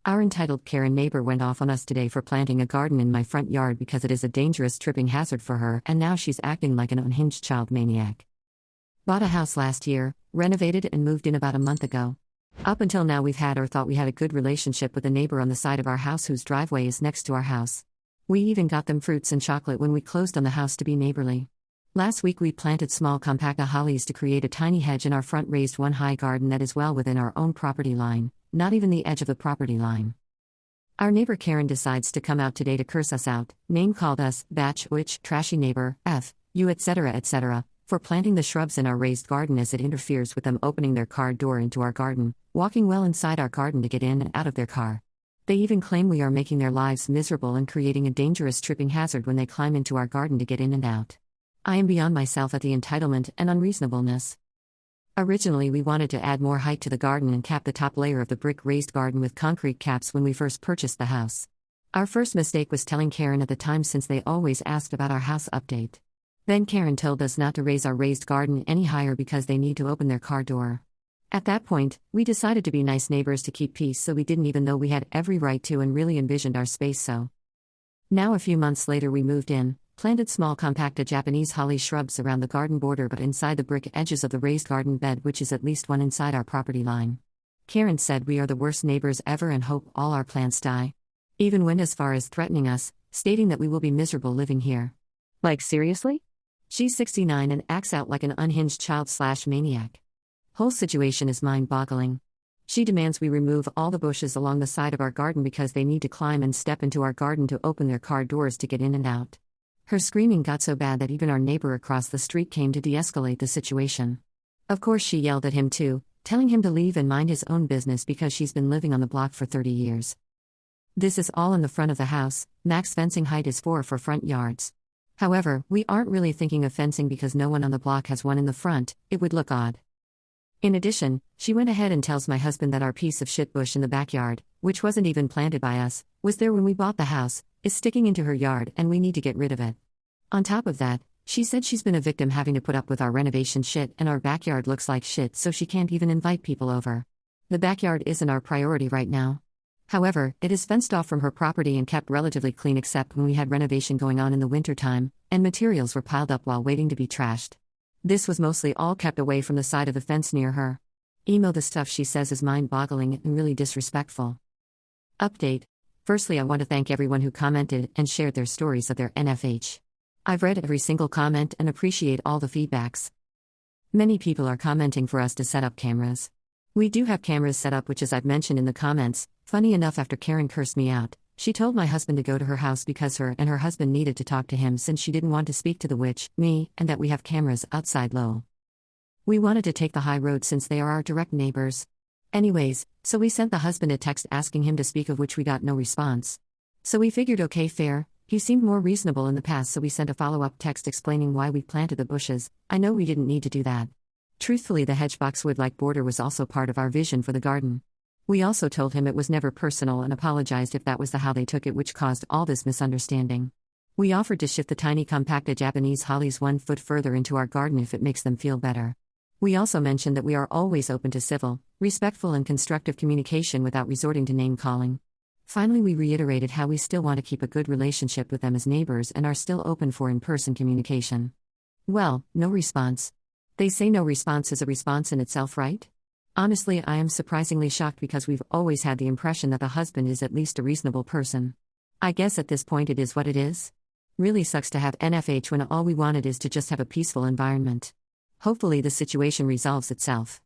Our entitled Karen neighbor went off on us today for planting a garden in my front yard because it is a dangerous tripping hazard for her, and now she's acting like an unhinged child maniac. Bought a house last year, renovated and moved in about a month ago. Up until now we've had or thought we had a good relationship with a neighbor on the side of our house whose driveway is next to our house. We even got them fruits and chocolate when we closed on the house to be neighborly. Last week we planted small compaca hollies to create a tiny hedge in our front raised one high garden that is well within our own property line, not even the edge of the property line. Our neighbor Karen decides to come out today to curse us out, name-called us, batch, witch, trashy neighbor, F, you etc., for planting the shrubs in our raised garden as it interferes with them opening their car door into our garden, walking well inside our garden to get in and out of their car. They even claim we are making their lives miserable and creating a dangerous tripping hazard when they climb into our garden to get in and out. I am beyond myself at the entitlement and unreasonableness. Originally we wanted to add more height to the garden and cap the top layer of the brick raised garden with concrete caps when we first purchased the house. Our first mistake was telling Karen at the time, since they always asked about our house update. Then Karen told us not to raise our raised garden any higher because they need to open their car door. At that point, we decided to be nice neighbors to keep peace, so we didn't even know we had every right to and really envisioned our space so. Now a few months later we moved in, planted small compacta Japanese holly shrubs around the garden border but inside the brick edges of the raised garden bed, which is at least one inside our property line. Karen said we are the worst neighbors ever and hope all our plants die. Even went as far as threatening us, stating that we will be miserable living here. Like, seriously? She's 69 and acts out like an unhinged child/maniac. Whole situation is mind-boggling. She demands we remove all the bushes along the side of our garden because they need to climb and step into our garden to open their car doors to get in and out. Her screaming got so bad that even our neighbor across the street came to de-escalate the situation. Of course she yelled at him too, telling him to leave and mind his own business because she's been living on the block for 30 years. This is all in the front of the house. Max fencing height is 4 for front yards. However, we aren't really thinking of fencing because no one on the block has one in the front. It would look odd. In addition, she went ahead and tells my husband that our piece of shit bush in the backyard, which wasn't even planted by us, was there when we bought the house, is sticking into her yard and we need to get rid of it. On top of that, she said she's been a victim having to put up with our renovation shit and our backyard looks like shit, so she can't even invite people over. The backyard isn't our priority right now. However, it is fenced off from her property and kept relatively clean except when we had renovation going on in the wintertime, and materials were piled up while waiting to be trashed. This was mostly all kept away from the side of the fence near her. The stuff she says is mind-boggling and really disrespectful. Update. Firstly, I want to thank everyone who commented and shared their stories of their NFH. I've read every single comment and appreciate all the feedbacks. Many people are commenting for us to set up cameras. We do have cameras set up, which, as I've mentioned in the comments, funny enough, after Karen cursed me out, she told my husband to go to her house because her and her husband needed to talk to him since she didn't want to speak to the witch, me, and that we have cameras outside low. We wanted to take the high road since they are our direct neighbors. Anyways, so we sent the husband a text asking him to speak, of which we got no response. So we figured, okay, fair, he seemed more reasonable in the past, so we sent a follow-up text explaining why we planted the bushes. I know we didn't need to do that. Truthfully, the hedge boxwood-like border was also part of our vision for the garden. We also told him it was never personal and apologized if that was how they took it, which caused all this misunderstanding. We offered to shift the tiny compacta Japanese hollies 1 foot further into our garden if it makes them feel better. We also mentioned that we are always open to civil, respectful and constructive communication without resorting to name-calling. Finally, we reiterated how we still want to keep a good relationship with them as neighbors and are still open for in-person communication. Well, no response. They say no response is a response in itself, right? Honestly, I am surprisingly shocked because we've always had the impression that the husband is at least a reasonable person. I guess at this point it is what it is. Really sucks to have NFH when all we wanted is to just have a peaceful environment. Hopefully the situation resolves itself.